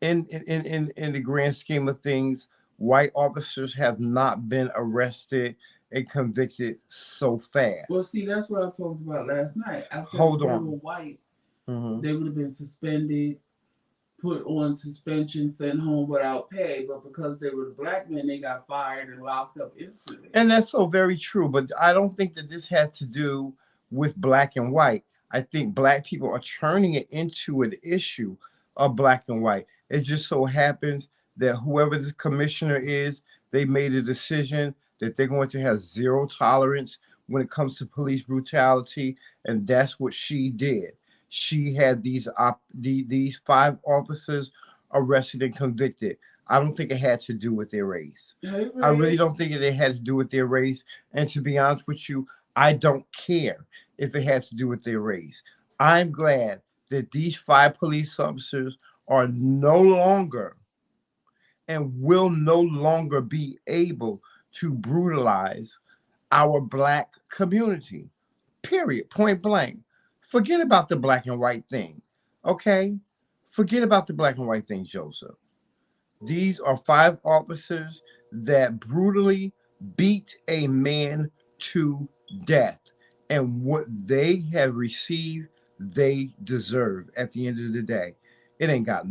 In the grand scheme of things, white officers have not been arrested and convicted so Well, fast. see, that's what I talked about last night. I said if Hold they were on. white, Hmm. they would have been suspended, put on suspension, sent home without pay. But because they were the black men, they got fired and locked up instantly. And that's so very true. But I don't think that this has to do with black and white. I think black people are turning it into an issue of black and white. It just so happens that whoever the commissioner is, they made a decision that they're going to have zero tolerance when it comes to police brutality, and that's what she did. She had these five officers arrested and convicted. I don't think it had to do with their race. Hey, I really Ray. don't think it had to do with their race. And to be honest with you, I don't care if it had to do with their race. I'm glad that these five police officers are no longer and will no longer be able to brutalize our black community. Period. Point blank. Forget about the black and white thing. Okay? Forget about the black and white thing, Joseph. These are five officers that brutally beat a man to death. And what they have received, they deserve at the end of the day. It ain't got,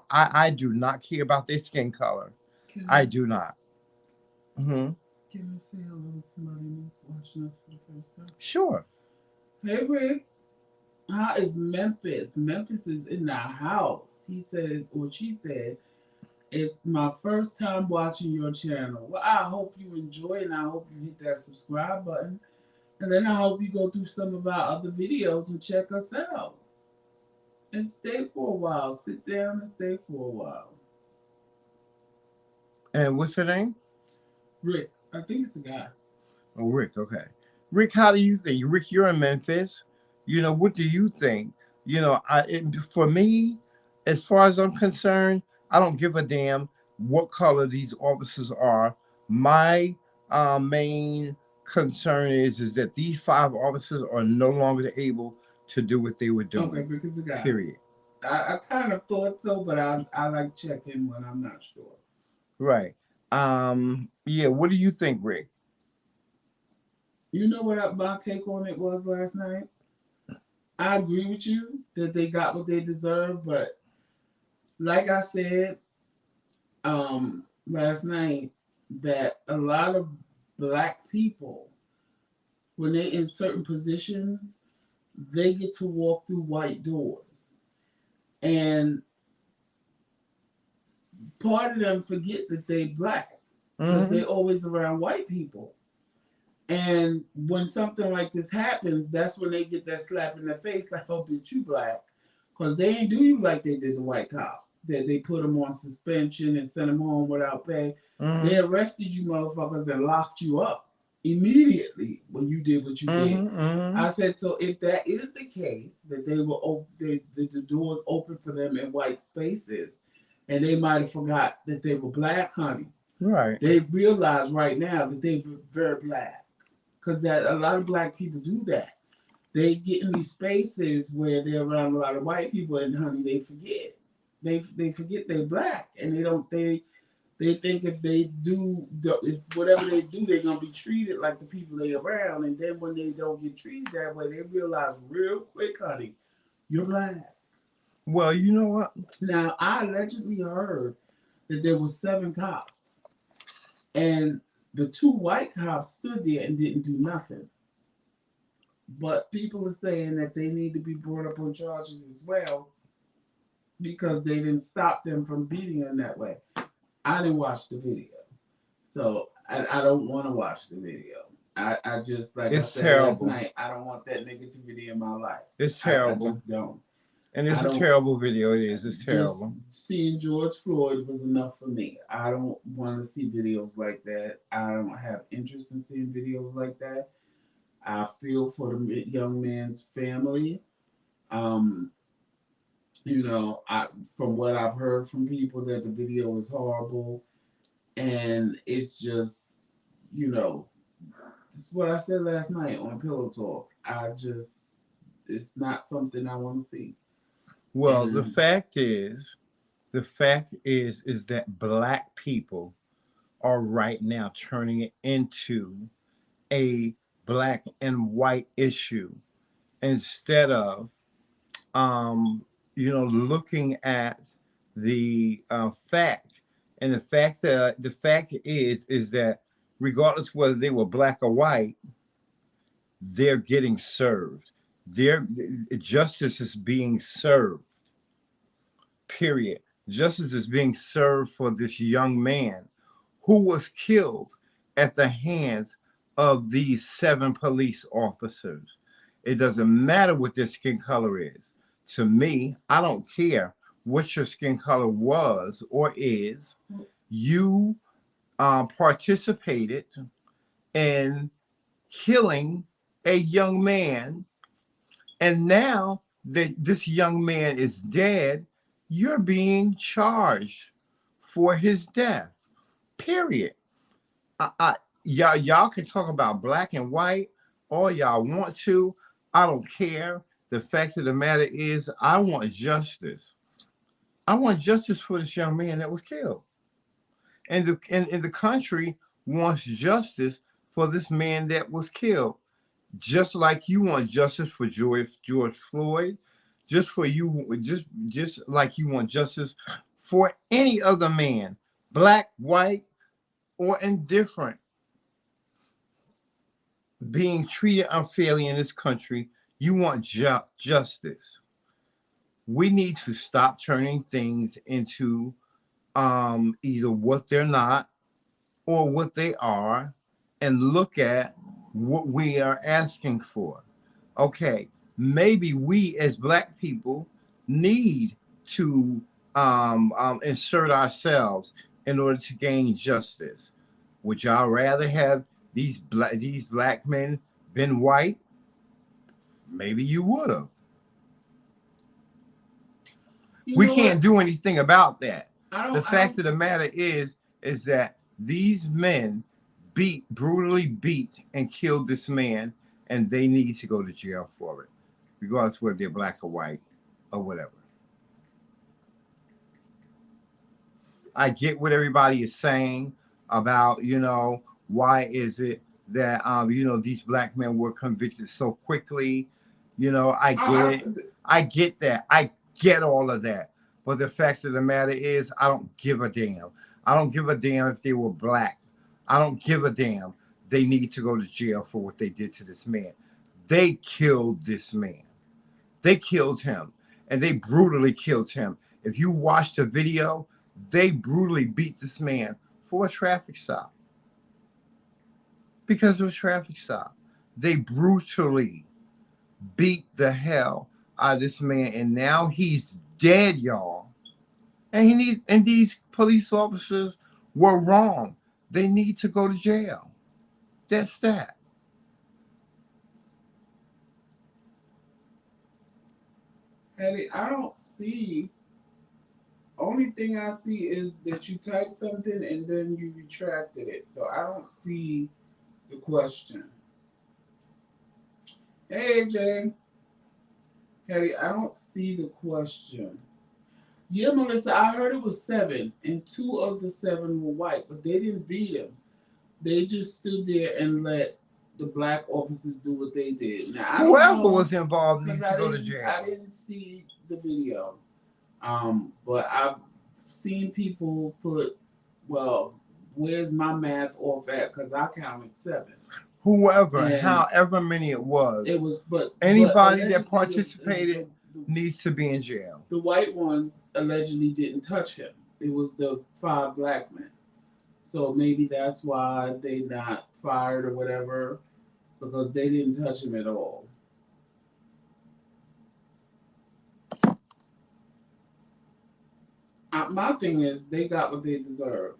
I do not care about their skin color. I Can do not. Hmm. can I say hello to somebody new watching us for the first time? Sure. Hey, Rick. How is Memphis? Memphis is in the house. He said, or she said, it's my first time watching your channel. Well, I hope you enjoy and I hope you hit that subscribe button. And then I hope you go through some of our other videos and check us out and stay for a while. Sit down and stay for a while. And what's her name? Rick, I think it's a guy. Oh, Rick. Okay. Rick, how do you think? Rick, you're in Memphis. What do you think? For me, as far as I'm concerned, I don't give a damn what color these officers are. My main concern is that these five officers are no longer able to do what they were Okay, doing. Rick is a guy. Period. I kind of thought so, but I like checking when I'm not sure. Right. Yeah. What do you think, Rick? You know what my take on it was last night? I agree with you that they got what they deserve, but like I said last night, that a lot of black people, when they're in certain positions, they get to walk through white doors. And part of them forget that they black because Mm-hmm. they always around white people. And when something like this happens, that's when they get that slap in the face, like, oh, bitch, you black. Because they ain't do you like they did the white cops. That they put them on suspension and sent them home without pay. They Mm-hmm. arrested you motherfuckers and locked you up immediately when you did what you did. Mm-hmm. Mm-hmm. I said, so if that is the case, that they were the doors open for them in white spaces, and they might have forgot that they were black, honey. Right. They realize right now that they're very black, because that a lot of black people do that. They get in these spaces where they're around a lot of white people, and honey, they forget. They forget they're black, and they think if they do if whatever they do, they're gonna be treated like the people they around. And then when they don't get treated that way, they realize real quick, honey, you're black. Well, you know what? Now I allegedly heard that there were 7 cops, and the 2 white cops stood there and didn't do nothing. But people are saying that they need to be brought up on charges as well because they didn't stop them from beating them that way. I didn't watch the video, so I don't want to watch the video. I just, like I It's said last terrible. night, I don't want that negativity in my life. It's I terrible. just don't. And I it's a don't. terrible video. It is. It's Just terrible. seeing George Floyd was enough for me. I don't want to see videos like that. I don't have interest in seeing videos like that. I feel for the young man's family. Um, I from what I've heard from people that the video is horrible, and it's just, you know, it's what I said last night on Pillow Talk. It's not something I want to see. Well, And the fact is that black people are right now turning it into a black and white issue instead of looking at the fact. And the fact is that regardless whether they were black or white, they're getting served. Their justice is being served. Period. Justice is being served for this young man who was killed at the hands of these 7 police officers. It doesn't matter what their skin color is. To me, I don't care what your skin color was or is. You participated in killing a young man, and now that this young man is dead, you're being charged for his death. Period. Y'all can talk about black and white all y'all want to. I don't care. The fact of the matter is, I want justice. I want justice for this young man that was killed, and the country wants justice for this man that was killed. Just like you want justice for George Floyd, just like you want justice for any other man, black, white, or indifferent, being treated unfairly in this country. You want justice. We need to stop turning things into either what they're not or what they are, and look at what we are asking for. Okay, maybe we as black people need to insert ourselves in order to gain justice. Would y'all rather have these black men been white? Maybe you would have. You We know can't what? do anything about that. I The don't. I fact don't. of the matter is that these men brutally beat and killed this man, and they need to go to jail for it, regardless whether they're black or white or whatever. I get what everybody is saying about, why is it that these black men were convicted so quickly. I get I, it. I get that. I get all of that. But the fact of the matter is, I don't give a damn. I don't give a damn if they were black. I don't give a damn. They need to go to jail for what they did to this man. They killed this man. They killed him, and they brutally killed him. If you watch the video, they brutally beat this man for a traffic stop because of a traffic stop. They brutally beat the hell out of this man, and now he's dead, y'all. And these police officers were wrong. They need to go to jail. That's that. I don't see. Only thing I see is that you typed something and then you retracted it. So I don't see the question. Hey, Jay. Hattie, I don't see the question. Yeah, Melissa, I heard it was seven, and two of the seven were white, but they didn't beat him. They just stood there and let the black officers do what they did. Now I don't Whoever know was involved because needs to go to I jail. didn't see the video. But I've seen people put, well, where's my math off at? Because I counted seven, Whoever, and however many it was, it was, but anybody that allegedly participated needs to be in jail. the white ones allegedly didn't touch him. It was the five black men. So maybe that's why they not fired or whatever because they didn't touch him at all. My thing is they got what they deserve.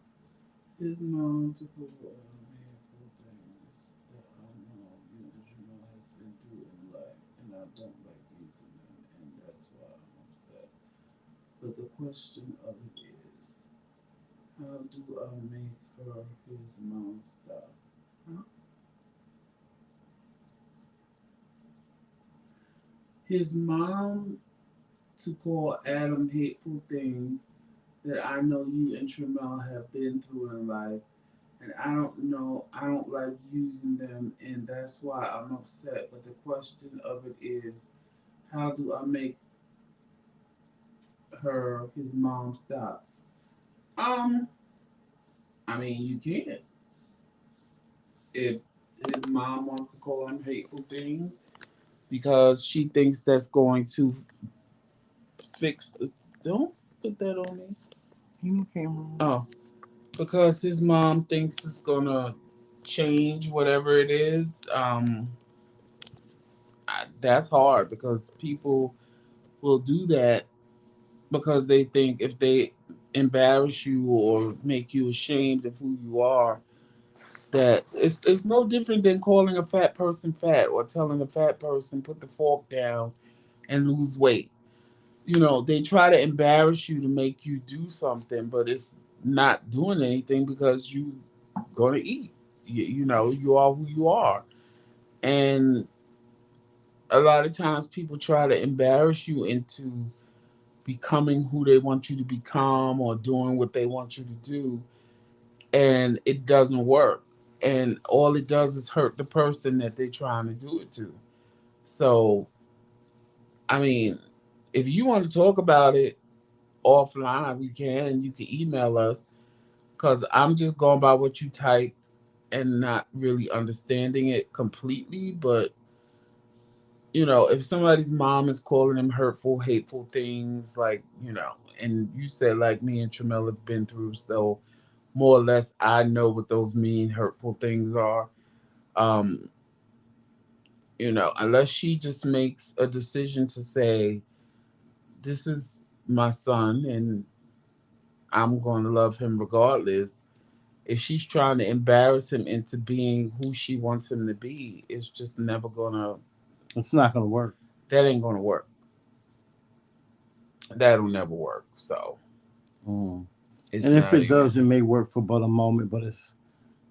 His mom took over a handful of things that I know has been through in life, and I don't like using them, and that's why I'm upset. But the question of it is, how do I make her his mom stop? Huh? His mom to call Adam hateful things that I know you and Tramel have been through in life. And I don't know, I don't like using them, and that's why I'm upset. But the question of it is, how do I make her, his mom, stop? Um, I mean, you can. If his mom wants to call him hateful things because she thinks that's going to fix. Don't put that on me. You came Oh, because his mom thinks it's gonna change whatever it is. That's hard because people will do that because they think if they embarrass you or make you ashamed of who you are, that it's no different than calling a fat person fat or telling a fat person put the fork down and lose weight. They try to embarrass you to make you do something, but it's not doing anything because you gonna eat. You are who you are. And a lot of times people try to embarrass you into becoming who they want you to become or doing what they want you to do, and it doesn't work. And all it does is hurt the person that they're trying to do it to. So, I mean, if you want to talk about it offline, we can. You can email us because I'm just going by what you typed and not really understanding it completely. But if somebody's mom is calling them hurtful, hateful things, like, and you said like me and Tramel have been through, so more or less I know what those mean, hurtful things are. Um, Unless she just makes a decision to say, this is my son and I'm going to love him regardless. If she's trying to embarrass him into being who she wants him to be, it's just never gonna, It's not gonna work. that ain't gonna work. That'll never work. So Mm. it's And if not it does, it even. may work for but a moment, but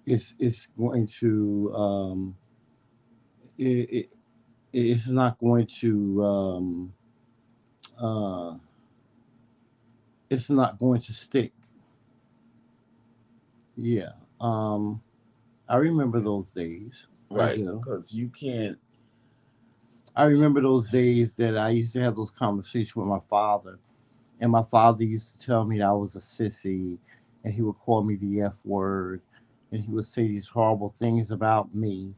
it's going to it, it it's not going to uh it's not going to stick. Yeah. Um I remember those days. I Right, do. because you can't. I remember those days that I used to have those conversations with my father. And my father used to tell me that I was a sissy, and he would call me the F word, and he would say these horrible things about me,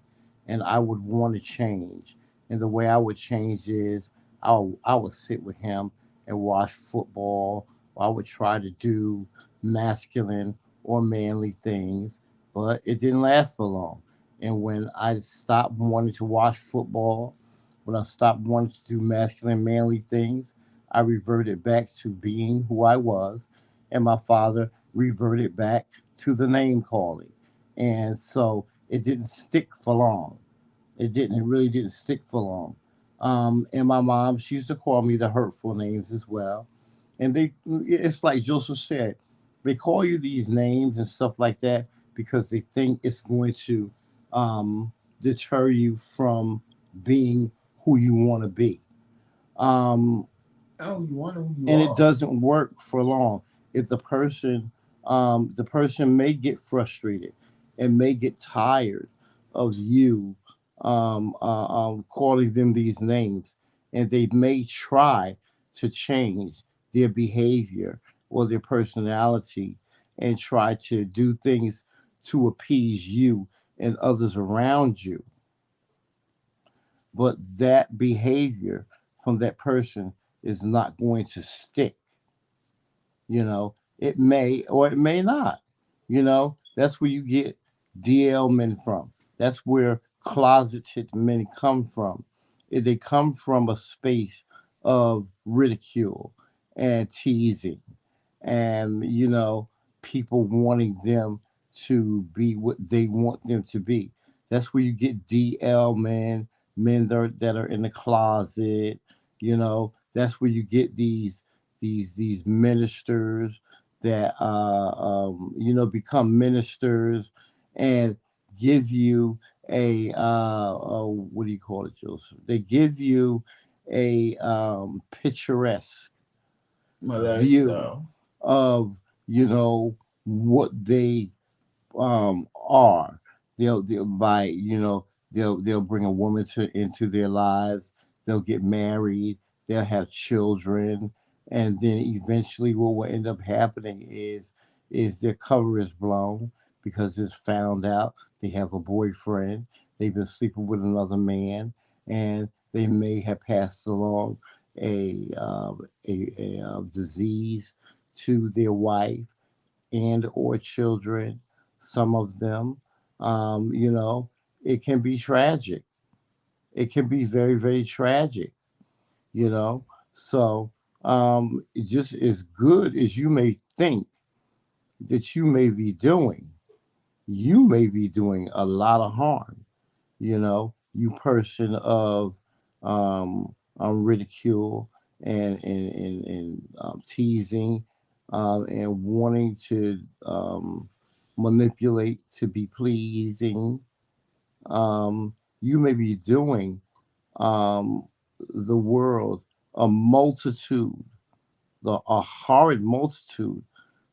and I would want to change. And the way I would change is I would sit with him and watch football, or I would try to do masculine or manly things, but it didn't last for long. And when I stopped wanting to watch football, when I stopped wanting to do masculine, manly things, I reverted back to being who I was, and my father reverted back to the name calling. And so it didn't stick for long. It didn't. It really didn't stick for long. And my mom, she used to call me the hurtful names as well. And it's like Joseph said, they call you these names and stuff like that because they think it's going to um, deter you from being who you want to be. Um, Oh, you wonder who you and it are. doesn't work for long. If the person may get frustrated and may get tired of you calling them these names, and they may try to change their behavior or their personality and try to do things to appease you and others around you, but that behavior from that person is not going to stick. It may or it may not. That's where you get DL men from. That's where closeted men come from. They come from a space of ridicule and teasing, and people wanting them to be what they want them to be. That's where you get DL men, men that are in the closet. That's where you get these ministers that become ministers and give you a what do you call it, Joseph? They give you a picturesque My view lifestyle. of what they are. They'll by they'll bring a woman into their lives. They'll get married. They'll have children, and then eventually, what will end up happening is their cover is blown because it's found out they have a boyfriend. They've been sleeping with another man, and they may have passed along a disease to their wife and or children. Some of them, it can be tragic. It can be very, very tragic. you know so just as good as you may think that you may be doing a lot of harm. You person of ridicule and teasing, and wanting to manipulate to be pleasing. You may be doing um, the world a multitude, a horrid multitude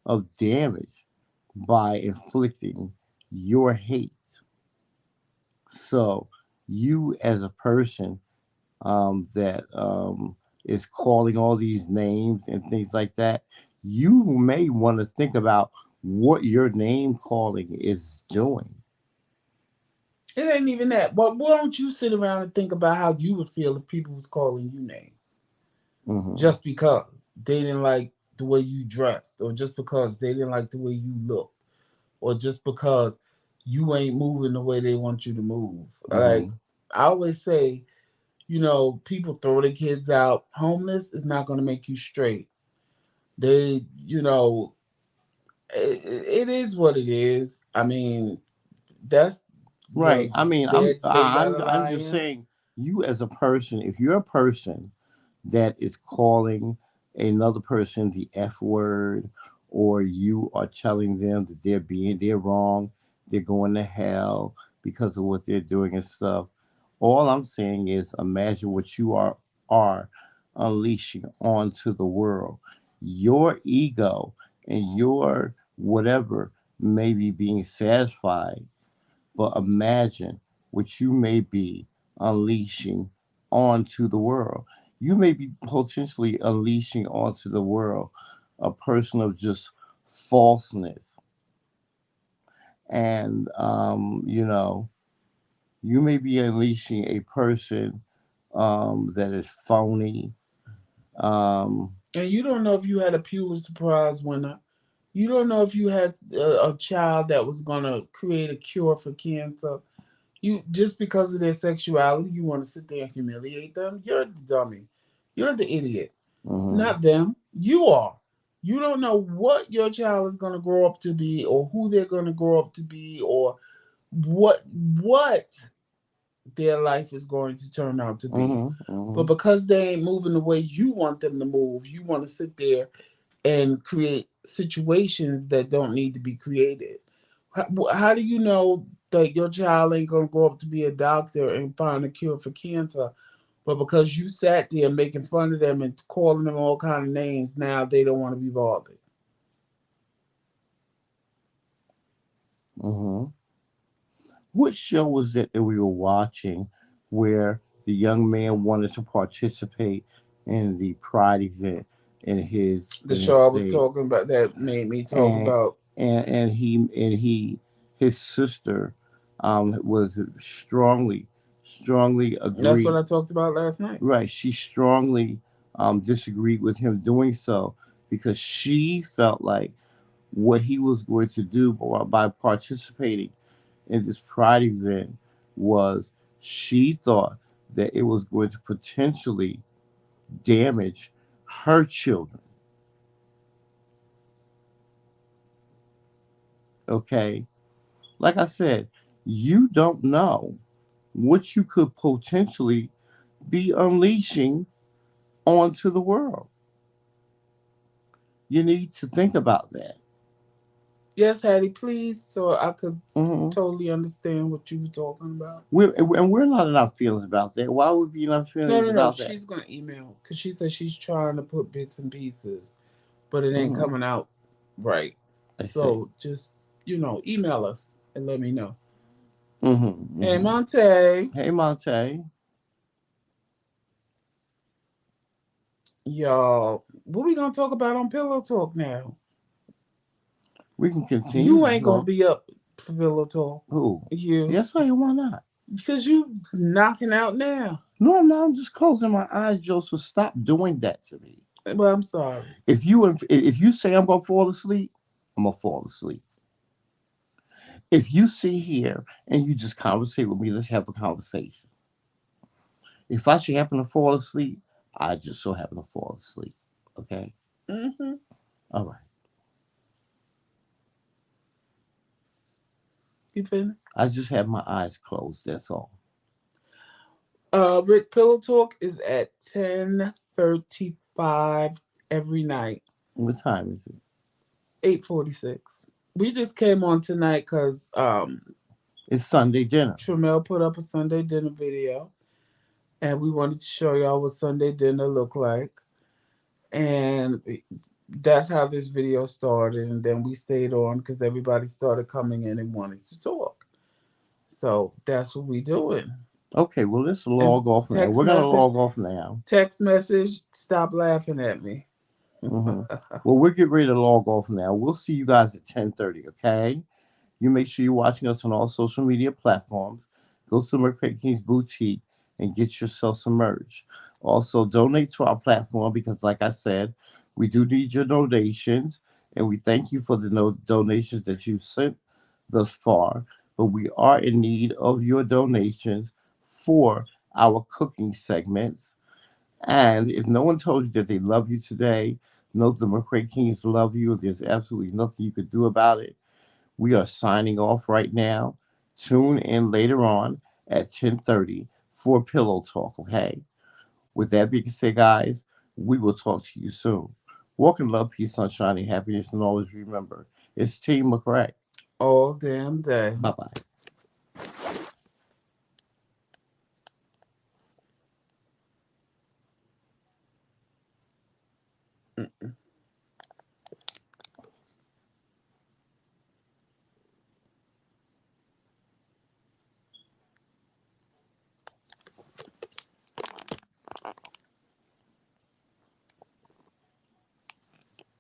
of damage by inflicting your hate. So, you as a person that is calling all these names and things like that, you may want to think about what your name calling is doing. It ain't even that. But why don't you sit around and think about how you would feel if people was calling you names Hmm. just because they didn't like the way you dressed, or just because they didn't like the way you looked, or just because you ain't moving the way they want you to move. Like, Hmm. I always say, people throw their kids out. Homeless is not going to make you straight. They, it is what it is. I mean, that's Right. the I mean, beds they gotta I'm lie just in. saying, you as a person, if you're a person that is calling another person the F word, or you are telling them that they're wrong, they're going to hell because of what they're doing and stuff. All I'm saying is, imagine what you are unleashing onto the world. Your ego and your whatever may be being satisfied, but imagine what you may be unleashing onto the world. You may be potentially unleashing onto the world a person of just falseness. And, you may be unleashing a person that is phony. Um, And you don't know if you had a Pulitzer Prize winner. You don't know if you had a child that was gonna create a cure for cancer. You just because of their sexuality, you want to sit there and humiliate them. You're the dummy. You're the idiot. mhm, Not them. You are. You don't know what your child is gonna grow up to be, or who they're gonna grow up to be, or what their life is going to turn out to be. mhm, But mhm, because they ain't moving the way you want them to move, you want to sit there and create situations that don't need to be created. How do you know that your child ain't going to grow up to be a doctor and find a cure for cancer? But because you sat there making fun of them and calling them all kind of names, now they don't want to be bothered. mhm. What show was that we were watching where the young man wanted to participate in the Pride event The in show his I was state, talking about that made me talk and about. he his sister was strongly That's what agreed. I talked about last night. Right, she strongly disagreed with him doing so because she felt like what he was going to do by participating in this pride event was, she thought that it was going to potentially damage her children. Okay, like I said, you don't know what you could potentially be unleashing onto the world. You need to think about that. Yes, Hattie, please, so I could Hmm. totally understand what you were talking about. We're not in our feelings about that. Why would we be in our No, feelings no, no. about that? She's gonna email because she said she's trying to put bits and pieces, but it ain't Hmm. coming out right. I see. So just email us and let me know. Hmm. Hey Hmm. Monte, Hey, Monte, y'all, what we gonna talk about on Pillow Talk now? we can continue You to ain't gonna talk. be up for Pillow Talk, Who? you, Yes, I am. Why not? because you knocking out now. No, I'm not. I'm just closing my eyes, Joseph. Stop doing that to me. Well, I'm sorry. If you say I'm gonna fall asleep, I'm gonna fall asleep. If you sit here and you just conversate with me, let's have a conversation. If I should happen to fall asleep, I just so happen to fall asleep. Okay. Mm-hmm. All right. You finished? I just have my eyes closed. That's all. Rick Pillow Talk is at 10:35 every night. What time is it? 8:46. We just came on tonight because It's Sunday dinner. Tramel put up a Sunday dinner video, and we wanted to show y'all what Sunday dinner looked like, and that's how this video started. And then we stayed on because everybody started coming in and wanted to talk. So that's what we doing. Okay. Well, let's And log off now. text We're gonna message, log off now. text message. Stop laughing at me. Hmm. Well, we're getting ready to log off now. We'll see you guys at 10:30. Okay. You make sure you're watching us on all social media platforms. Go to the King's Boutique and get yourself some merch. Also, donate to our platform because, like I said, we do need your donations, and we thank you for the donations that you've sent thus far. But we are in need of your donations for our cooking segments. And if no one told you that they love you today, know that the McCray Kings love you. There's absolutely nothing you could do about it. We are signing off right now. Tune in later on at 10:30 for Pillow Talk, okay? With that being said, guys, we will talk to you soon. Walk in love, peace, sunshine, and happiness, and always remember, it's Team McCray. All damn day. Bye-bye.